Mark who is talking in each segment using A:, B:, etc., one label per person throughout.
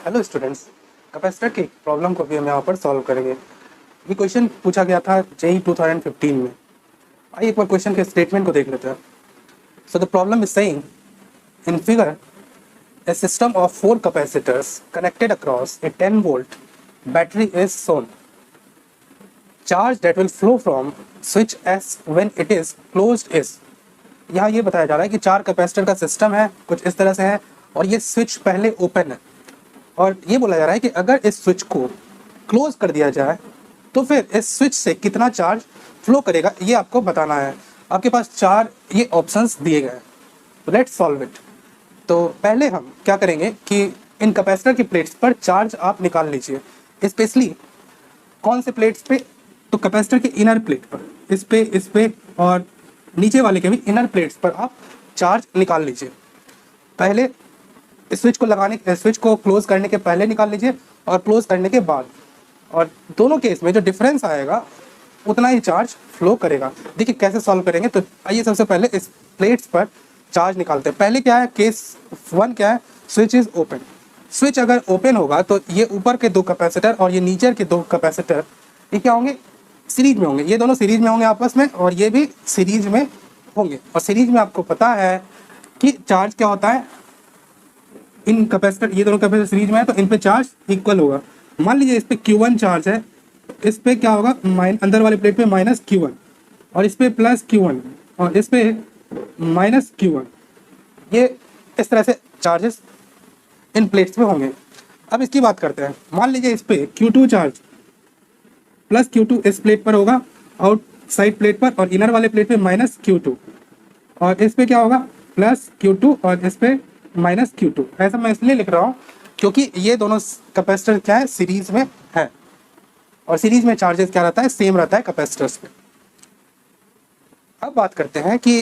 A: Hello students, capacitor की problem को भी हम यहाँ पर सॉल्व करेंगे। ये क्वेश्चन पूछा गया था जेई 2015 में। आइए एक बार क्वेश्चन के स्टेटमेंट को देख लेते हैं। So the problem is saying in figure a system of 4 capacitors connected across a 10 volt battery is shown. Charge that will flow from switch S when it is closed is. यहाँ ये बताया जा रहा है कि 4 कैपेसिटर का system है, कुछ इस तरह से है और ये स्विच पहले ओपन है और ये बोला जा रहा है कि अगर इस स्विच को क्लोज कर दिया जाए तो फिर इस स्विच से कितना चार्ज फ्लो करेगा, ये आपको बताना है। आपके पास 4 ये ऑप्शंस दिए गए हैं। Let's solve it. तो पहले हम क्या करेंगे कि इन कैपेसिटर की प्लेट्स पर चार्ज आप निकाल लीजिए। स्पेशली कौन से प्लेट्स पे? तो कैपेसिटर के इनर प्लेट पर, इस पे और नीचे वाले के भी इनर प्लेट्स पर आप चार्ज निकाल लीजिए। पहले स्विच को क्लोज करने के पहले निकाल लीजिए और क्लोज करने के बाद, और दोनों केस में जो डिफरेंस आएगा उतना ही चार्ज फ्लो करेगा। देखिए कैसे सॉल्व करेंगे। तो आइए सबसे पहले इस प्लेट्स पर चार्ज निकालते हैं। पहले क्या है, केस 1 क्या है, स्विच इज ओपन। स्विच अगर ओपन होगा तो ये ऊपर के 2 कैपेसिटर और ये नीचे के 2 कैपेसिटर ये क्या होंगे, सीरीज में होंगे। ये दोनों सीरीज में होंगे आपस में और ये भी सीरीज में होंगे। और सीरीज में आपको पता है कि चार्ज क्या होता है, इन कैपेसिटर, ये दोनों कैपेसिटर सीरीज में है तो इन पे चार्ज इक्वल होगा। मान लीजिए इस पे Q1 चार्ज है, इस पे क्या होगा, अंदर वाले प्लेट पे माइनस Q1 और इस पे प्लस Q1 और इस पे माइनस Q1। ये इस तरह से चार्जेस इन प्लेट्स में होंगे। अब इसकी बात करते हैं। मान लीजिए इस पे Q2 चार्ज प्लस Q2 इस प्लेट पर होगा, आउटसाइड प्लेट पर, और इनर वाले प्लेट पे माइनस Q2 और इस पे क्या होगा, प्लस Q2 और इस पे माइनस Q2। ऐसा मैं इसलिए लिख रहा हूँ क्योंकि ये दोनों कैपेसिटर क्या है, सीरीज में है और सीरीज में चार्जेस क्या रहता है, सेम रहता है कैपेसिटर्स पे। अब बात करते हैं कि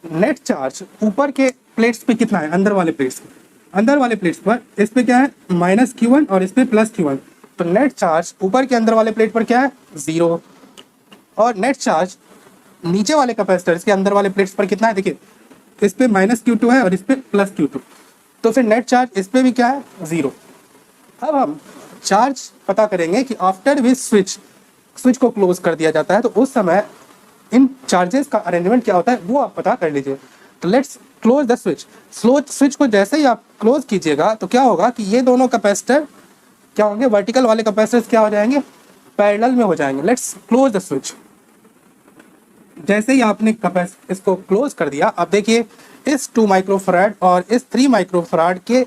A: नेट चार्ज ऊपर के प्लेट्स पे कितना है, अंदर वाले प्लेट्स पे। अंदर वाले प्लेट्स पर इस पे क्या है, माइनस Q1 और इस पे प्लस Q1। तो नेट चार्ज ऊपर के अंदर वाले प्लेट पर क्या है, 0। और नेट चार्ज नीचे वाले कैपेसिटर्स के अंदर वाले प्लेट्स पर कितना है, देखिए इस पे माइनस Q2 है और इस पे प्लस Q2। तो फिर नेट चार्ज इस पे भी क्या है, 0। अब हम चार्ज पता करेंगे कि आफ्टर विच स्विच को क्लोज कर दिया जाता है तो उस समय इन चार्जेस का अरेंजमेंट क्या होता है वो आप पता कर लीजिए। तो let's close the switch. Switch को जैसे ही आप क्लोज कीजिएगा तो क्या होगा कि ये दोनों कैपेसिटर क्या होंगे, वर्टिकल वाले कैपेसिटर्स क्या हो जाएंगे, पैरेलल में हो जाएंगे। Let's close the switch. जैसे ही आपने इसको क्लोज कर दिया, अब देखिए इस 2 माइक्रोफराड और इस 3 माइक्रोफराड के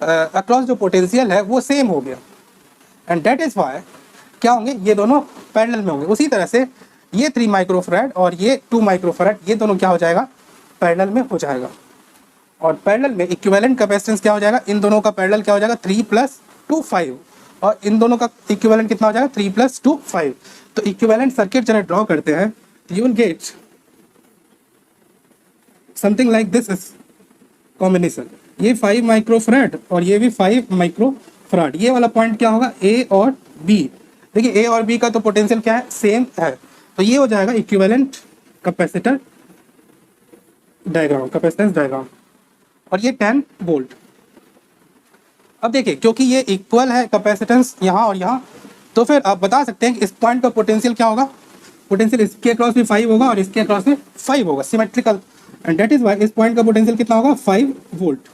A: अक्रॉस जो पोटेंशियल है वो सेम हो गया एंड दैट इज वाई क्या होंगे, ये दोनों पैरेलल में होंगे। उसी तरह से ये 3 माइक्रोफराड और ये 2 माइक्रोफराड ये दोनों क्या हो जाएगा, पैरेलल में हो जाएगा। और पैरेलल में इक्विवेलेंट कैपेसिटेंस क्या हो जाएगा, इन दोनों का पैरेलल क्या हो जाएगा, 3 + 2 5 और इन दोनों का इक्विवेलेंट कितना हो जाएगा, 3 + 2 5। तो इक्विवेलेंट सर्किट जब ड्रॉ करते हैं you will get something like this is combination। ये 5 माइक्रोफराड और ये भी 5 माइक्रोफराड। ये वाला पॉइंट क्या होगा, A और B। देखिए A और B का तो पोटेंशियल क्या है, सेम है। तो ये हो जाएगा equivalent capacitor diagram, capacitance diagram. और ये 10 वोल्ट। अब देखिए क्योंकि ये इक्वल है कैपेसिटेंस यहाँ और यहाँ, तो फिर आप बता सकते हैं कि इस पॉइंट का पोटेंशियल क्या होगा, पोटेंशियल इसके अक्रॉस भी 5 होगा और इसके अक्रॉस भी 5 होगा, symmetrical. And that is why इस पॉइंट का पोटेंशियल कितना होगा, 5 वोल्ट।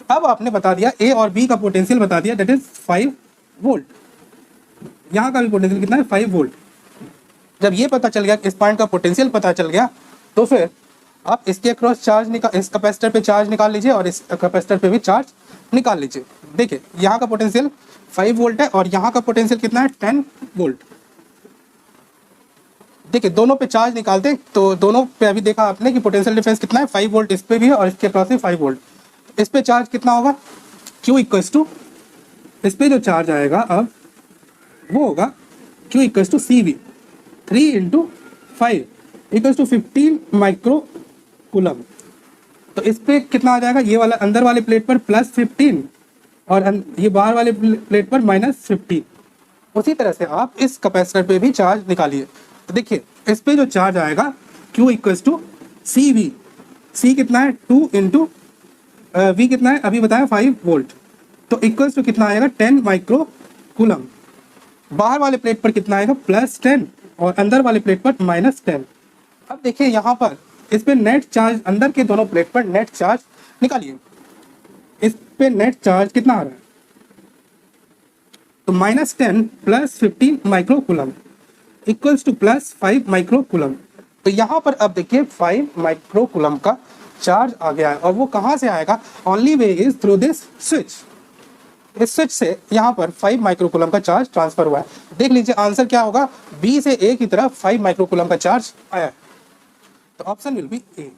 A: अब आपने बता दिया A और B का पोटेंशियल बता दिया, दैट इज 5 वोल्ट। यहाँ का भी पोटेंशियल कितना है, 5 वोल्ट। जब ये पता चल गया, इस पॉइंट का पोटेंशियल पता चल गया, तो फिर आप इसके अक्रॉस चार्ज इस कैपेसिटर पे चार्ज निकाल लीजिए और इस कैपेसिटर पे भी चार्ज निकाल लीजिए। देखिए यहाँ का पोटेंशियल 5 वोल्ट है और यहाँ का पोटेंशियल कितना है, 10 वोल्ट। देखिए दोनों पे चार्ज निकालते तो दोनों पे अभी देखा आपने कि पोटेंशियल डिफरेंस कितना है, 5 वोल्ट इस पे भी है और इसके अक्रॉस भी 5 वोल्ट। इस पे चार्ज कितना होगा, Q = इस पे जो चार्ज आएगा अब वो होगा Q = CV 3 × 5 = 15 माइक्रो कूलम। तो इस पे कितना आ जाएगा, ये वाला अंदर वाले प्लेट पर +15 और ये बाहर वाले प्लेट पर -15। उसी तरह से आप इस कैपेसिटर पे भी चार्ज निकालिए। तो देखिए इस पे जो चार्ज आएगा Q = CV। C कितना है, 2 × V कितना है, अभी बताया 5 वोल्ट। तो इक्वल्स टू कितना आएगा 10 माइक्रो कूलम। बाहर वाले प्लेट पर कितना आएगा +10 और अंदर वाले प्लेट पर -10। अब देखिए यहाँ पर इस पे नेट चार्ज, अंदर के दोनों प्लेट पर नेट चार्ज निकालिए। इस पे नेट चार्ज कितना आ रहा है, तो -10 + 15 micro coulomb equals to +5 micro coulomb. तो यहाँ पर अब देखिए 5 माइक्रो कूलम का चार्ज आ गया है और वो कहाँ से आएगा, only way is through this switch. इस स्विच से यहाँ पर 5 माइक्रो कूलम का चार्ज ट्रांसफर हुआ है। देख लीजिए आंसर क्या होगा, बी से ए की तरफ 5 माइक्रो कूलम का चार्ज आया है, तो ऑप्शन विल बी ए।